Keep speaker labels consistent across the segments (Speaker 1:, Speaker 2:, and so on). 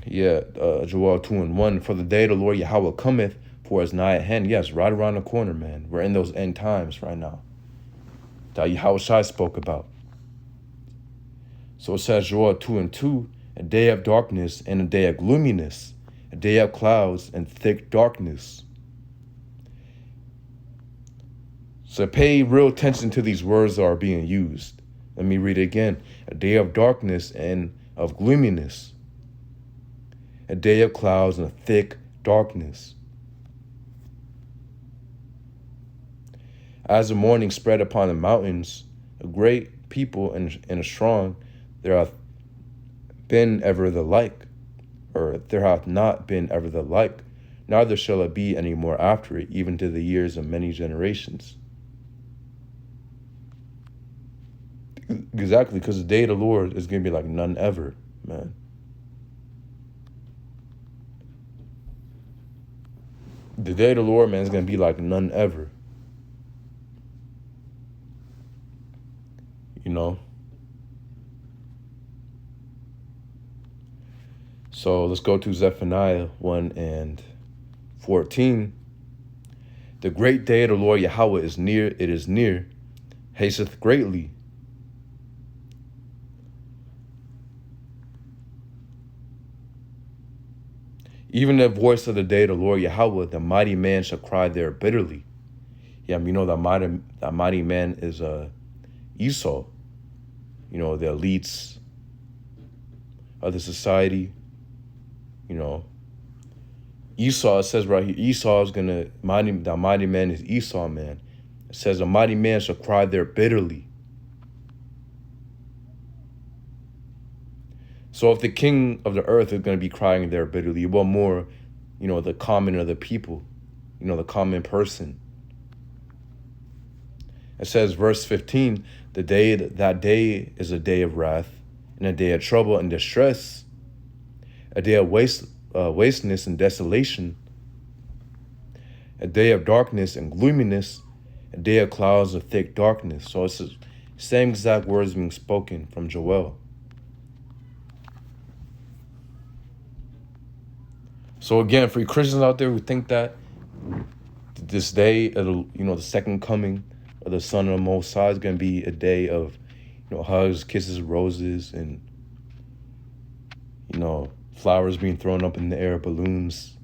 Speaker 1: Yeah, Joel 2:1. For the day of the Lord Yahweh cometh, for it's nigh at hand. Yes, right around the corner, man. We're in those end times right now that Yahweh Shai spoke about. So it says Joel 2:2, a day of darkness and a day of gloominess, a day of clouds and thick darkness. So pay real attention to these words that are being used. Let me read it again. A day of darkness and of gloominess, a day of clouds and a thick darkness. As the morning spread upon the mountains, a great people and a strong, there hath been ever the like, or there hath not been ever the like, neither shall it be any more after it, even to the years of many generations. Exactly, because the day of the Lord is going to be like none ever, man. The day of the Lord, man, is going to be like none ever. You know? So let's go to Zephaniah 1:14. The great day of the Lord Yahweh is near, it is near, hasteth greatly. Even the voice of the day of the Lord Yahweh, the mighty man shall cry there bitterly. Yeah, you know that mighty man is Esau. You know, the elites of the society. You know, Esau, it says right here, Esau is the mighty man is Esau, man. It says a mighty man shall cry there bitterly. So if the king of the earth is going to be crying there bitterly, what more, you know, the common of the people, you know, the common person. It says, verse 15, that day is a day of wrath and a day of trouble and distress, a day of wasteness and desolation, a day of darkness and gloominess, a day of clouds of thick darkness. So it's the same exact words being spoken from Joel. So again, for you Christians out there who think that this day, you know, the second coming of the Son of the Most High is going to be a day of, you know, hugs, kisses, roses, and, you know, flowers being thrown up in the air, balloons.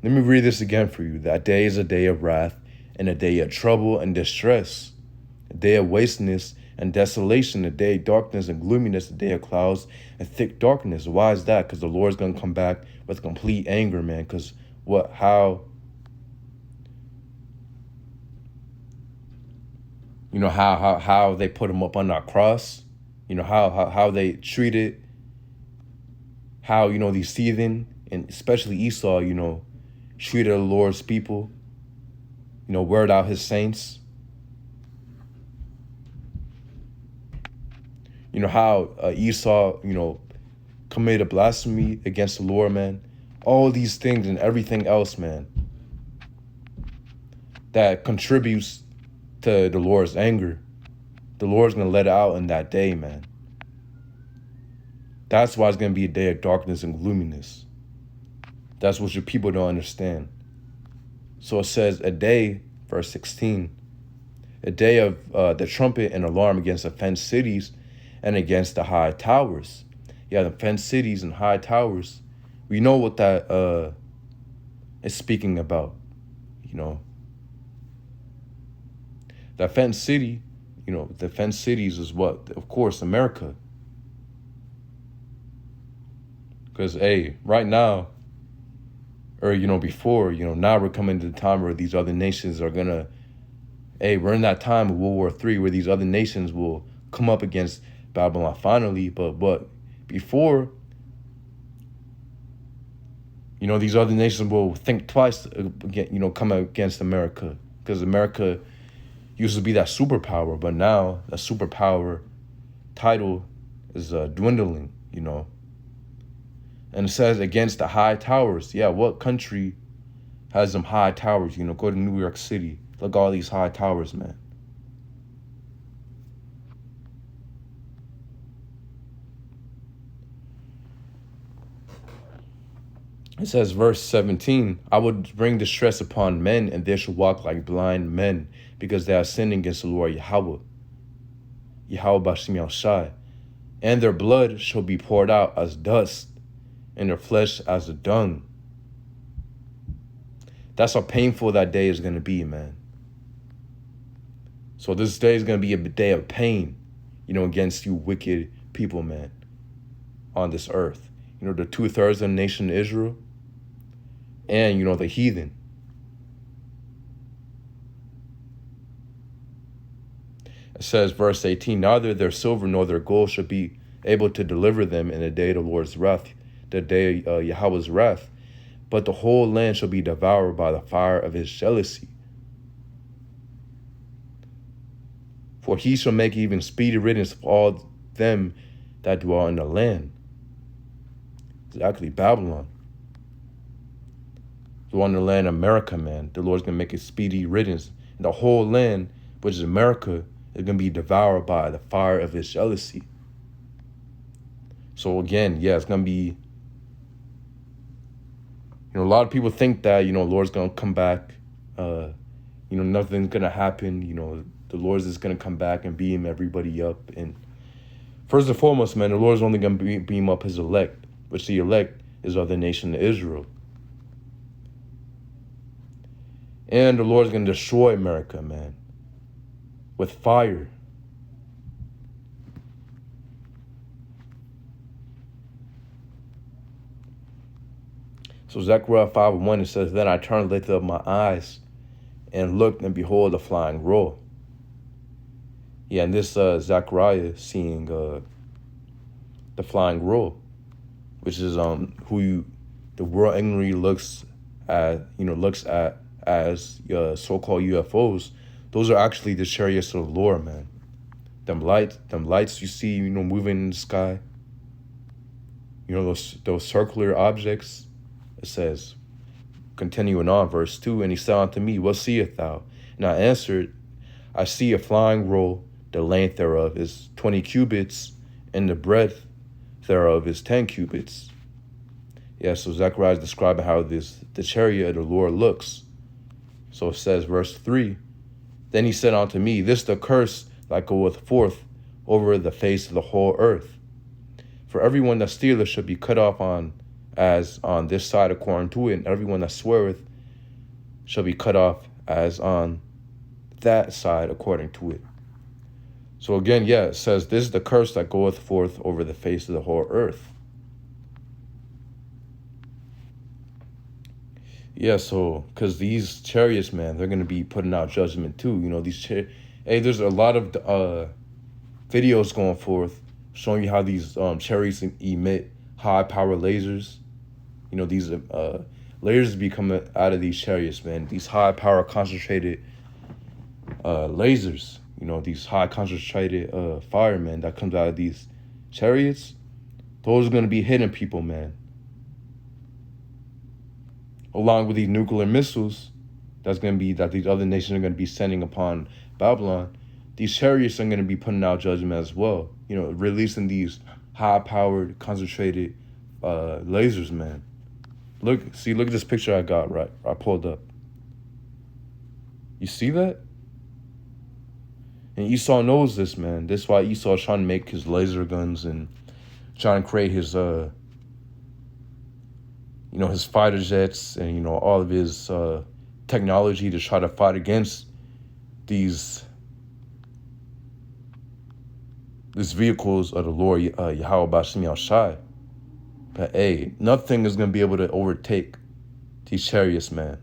Speaker 1: Let me read this again for you. That day is a day of wrath and a day of trouble and distress, a day of wasteness and desolation, a day of darkness and gloominess, a day of clouds and thick darkness. Why is that? Because the Lord's going to come back with complete anger, man. Because you know, how they put him up on that cross, you know, how they treated, how, you know, these heathen, and especially Esau, you know, treated the Lord's people, you know, weared out his saints. You know, how Esau, you know, committed blasphemy against the Lord, man. All these things and everything else, man, that contributes to the Lord's anger. The Lord's going to let it out in that day, man. That's why it's going to be a day of darkness and gloominess. That's what your people don't understand. So it says a day, verse 16, a day of the trumpet and alarm against the fenced cities and against the high towers. Yeah, the fenced cities and high towers. We know what that is speaking about, you know. That fenced city, you know, the fenced cities is what? Of course, America. Because, hey, right now, or, you know, before, you know, now we're coming to the time where these other nations are going to, hey, we're in that time of World War III where these other nations will come up against Babylon finally. But before, you know, these other nations will think twice, you know, come against America. Because America used to be that superpower, but now that superpower title is dwindling, you know. And it says against the high towers. Yeah, what country has them high towers? You know, go to New York City. Look at all these high towers, man. It says, verse 17, I would bring distress upon men, and they shall walk like blind men, because they are sinning against the Lord Yahweh Bashim Yahushai. And their blood shall be poured out as dust, and their flesh as the dung. That's how painful that day is going to be, man. So this day is going to be a day of pain, against you wicked people, man, on this earth. The 2/3 of the nation of Israel, and, the heathen. It says, verse 18, neither their silver nor their gold shall be able to deliver them in the day of the Lord's wrath, the day of Yahweh's wrath, but the whole land shall be devoured by the fire of his jealousy. For he shall make even speedy riddance of all them that dwell in the land. Exactly, Babylon. Dwell in the land of America, man. The Lord's going to make a speedy riddance. And the whole land, which is America, is going to be devoured by the fire of his jealousy. So again, it's going to be, a lot of people think that, Lord's going to come back. Nothing's going to happen. The Lord's just going to come back and beam everybody up. And first and foremost, man, the Lord's only going to beam up his elect, which the elect is of the nation of Israel. And the Lord's going to destroy America, man, with fire. So Zechariah 5:1, it says, then I turned, lifted up my eyes, and looked, and behold, a flying roll. And this Zechariah seeing the flying roll, which is the world ignorantly looks at as so-called UFOs. Those are actually the chariots of the Lord, man. Them lights you see, moving in the sky. Those circular objects. It says, continuing on, verse 2, and he said unto me, what seest thou? And I answered, I see a flying roll, the length thereof is 20 cubits, and the breadth thereof is 10 cubits. So Zechariah is describing how the chariot of the Lord looks. So it says, verse 3, then he said unto me, this the curse that goeth forth over the face of the whole earth. For everyone that stealeth shall be cut off on this side according to it, and everyone that sweareth shall be cut off as on that side according to it. So again, it says, this is the curse that goeth forth over the face of the whole earth. So, because these chariots, man, they're going to be putting out judgment too. There's a lot of videos going forth showing you how these chariots emit high-power lasers. These lasers be coming out of these chariots, man. These high-power concentrated lasers. These high concentrated fire, man, that comes out of these chariots. Those are going to be hitting people, man. Along with these nuclear missiles that these other nations are going to be sending upon Babylon, these chariots are going to be putting out judgment as well. Releasing these high-powered, concentrated lasers, man. Look at this picture I got, right? I pulled up. You see that? And Esau knows this, man. That's why Esau is trying to make his laser guns and trying to create his his fighter jets and, all of his technology to try to fight against these vehicles of the Lord, Yahweh Bashim Yahushai. But hey, nothing is going to be able to overtake these chariots, man.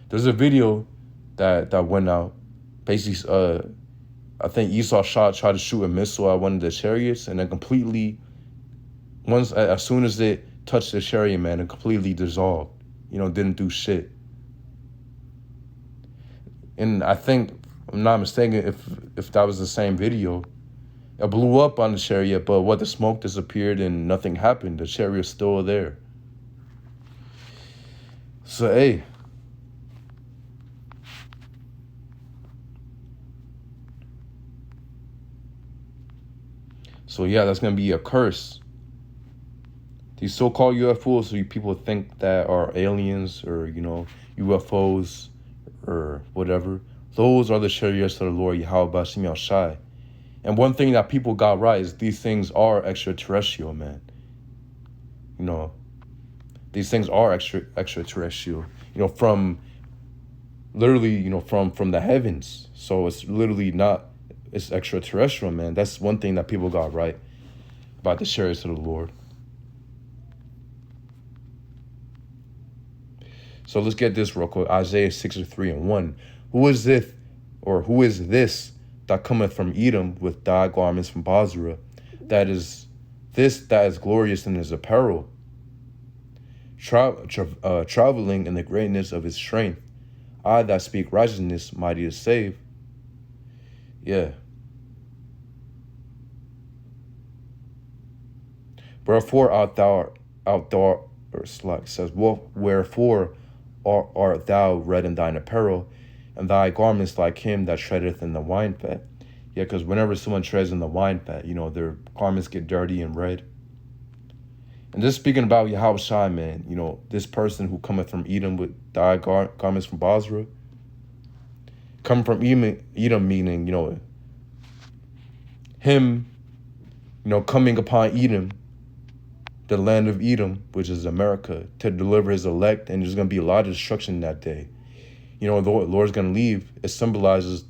Speaker 1: There's a video that went out. Basically, I think Esau tried to shoot a missile at one of the chariots, and then as soon as it touched the chariot, man, it completely dissolved. Didn't do shit. And I think, if I'm not mistaken, if that was the same video, it blew up on the chariot, but the smoke disappeared and nothing happened. The chariot's still there. So, hey. So, that's going to be a curse. These so-called UFOs, so you people think that are aliens or, UFOs or whatever. Those are the chariots of the Lord Yahweh Bashim Yahshai. And one thing that people got right is these things are extraterrestrial, man. These things are extraterrestrial, from literally, from the heavens. So it's literally not, it's extraterrestrial, man. That's one thing that people got right about the chariots of the Lord. So let's get this real quick. Isaiah 63:1. Who is this that cometh from Edom with dyed garments from Basra? That is glorious in his apparel, traveling in the greatness of his strength. I that speak righteousness, mighty to save. Yeah. Wherefore art thou, wherefore art thou red in thine apparel, and thy garments like him that treadeth in the wine fat? Yeah, because whenever someone treads in the wine fat, their garments get dirty and red. And just speaking about Yahweh Shai, man, this person who cometh from Edom with dyed garments from Basra, come from Edom meaning, him, coming upon Edom, the land of Edom, which is America, to deliver his elect, and there's going to be a lot of destruction that day. The Lord's going to leave. It symbolizes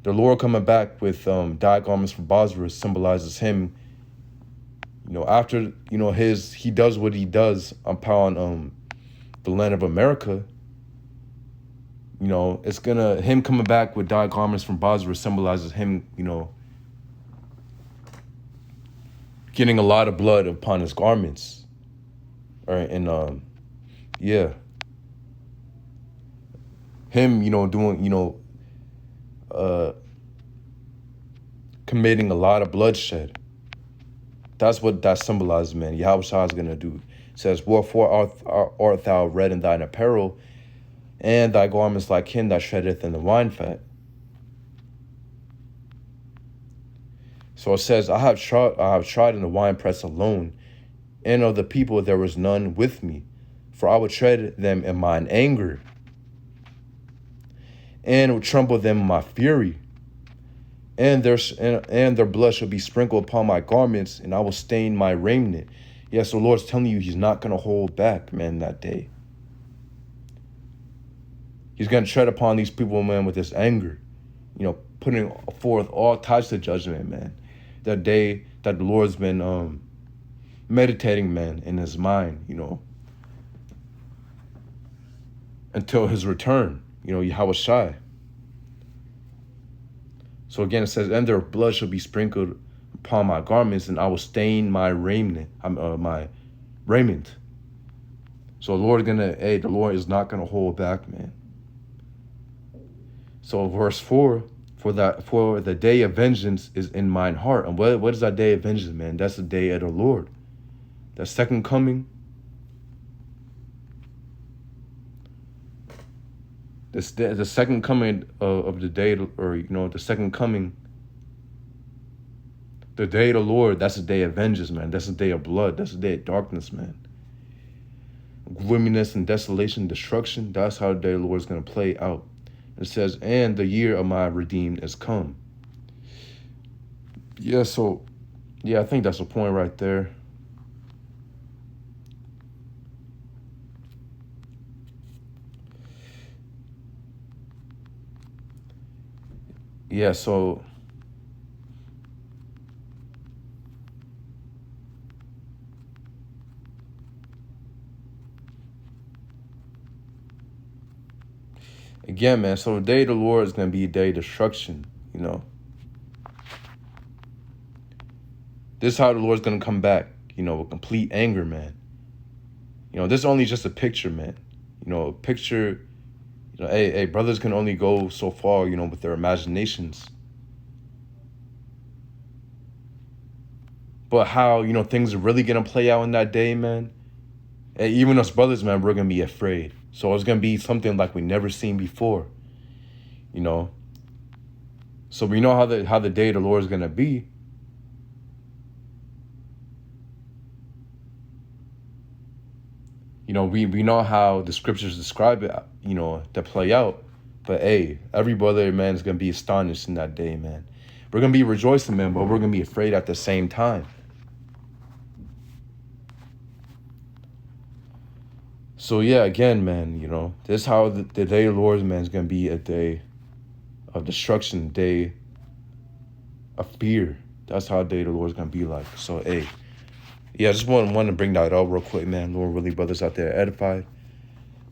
Speaker 1: the Lord coming back with dyed garments from Basra. Symbolizes him, after, he does what he does upon the land of America. It's him coming back with dyed garments from Basra symbolizes him, getting a lot of blood upon his garments. All right, and yeah. Him, doing, committing a lot of bloodshed. That's what that symbolizes, man. Yahweh Shai is going to do. It says, wherefore art thou red in thine apparel, and thy garments like him that treadeth in the wine fat. So it says, I have tried in the winepress alone, and of the people there was none with me, for I would tread them in mine anger, and would trample them in my fury. And their blood shall be sprinkled upon my garments, and I will stain my raiment. Yes, the Lord's telling you he's not going to hold back, man, that day. He's going to tread upon these people, man, with his anger, putting forth all types of judgment, man. That day that the Lord's been meditating, man, in his mind, until his return, Yahweh Shai. So again, it says, and their blood shall be sprinkled upon my garments, and I will stain my raiment, So the Lord is not gonna hold back, man. So verse 4, for the day of vengeance is in mine heart. And what is that day of vengeance, man? That's the day of the Lord. That second coming. The second coming of the day, or the second coming, the day of the Lord, that's the day of vengeance, man. That's the day of blood. That's the day of darkness, man. Gloominess and desolation, destruction, that's how the day of the Lord is going to play out. It says, and the year of my redeemed is come. Yeah, so, I think that's the point right there. Yeah, so again, man, so the day of the Lord is going to be a day of destruction, This is how the Lord's going to come back, with complete anger, man. This is only just a picture, man. A picture, hey, brothers can only go so far, with their imaginations. But how, things are really going to play out in that day, man. Hey, even us brothers, man, we're going to be afraid. So it's going to be something like we never seen before, So we know how the day of the Lord is going to be. You know, we know how the scriptures describe it, you know, to play out. But hey, every brother, man, is gonna be astonished in that day, man. We're gonna be rejoicing, man, but we're gonna be afraid at the same time. So yeah, again, man, you know, this is how the day of the Lord, man, is gonna be a day of destruction, day of fear. That's how the day of the Lord is gonna be like. So hey, yeah, I just want to bring that up real quick, man. Lord, really, brothers out there edified.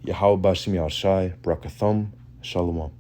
Speaker 1: Yahweh Bashim Yahshai, Brakathum, Shalom.